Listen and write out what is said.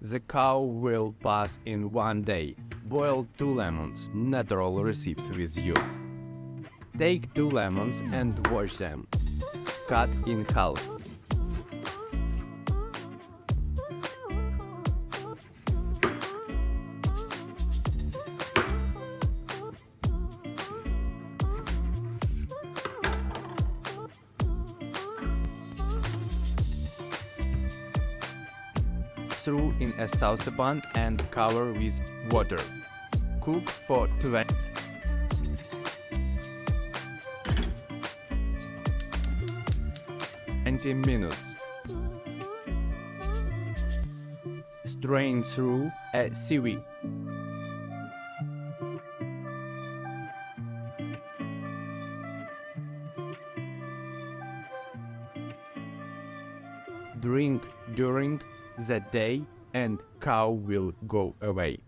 The cow will pass in 1 day. Boil 2 lemons, natural recipes with you. Take 2 lemons and wash them. Cut in half. Throw in a saucepan and cover with water. Cook for 20 minutes. Strain through a sieve. Drink during the day and cow will go away.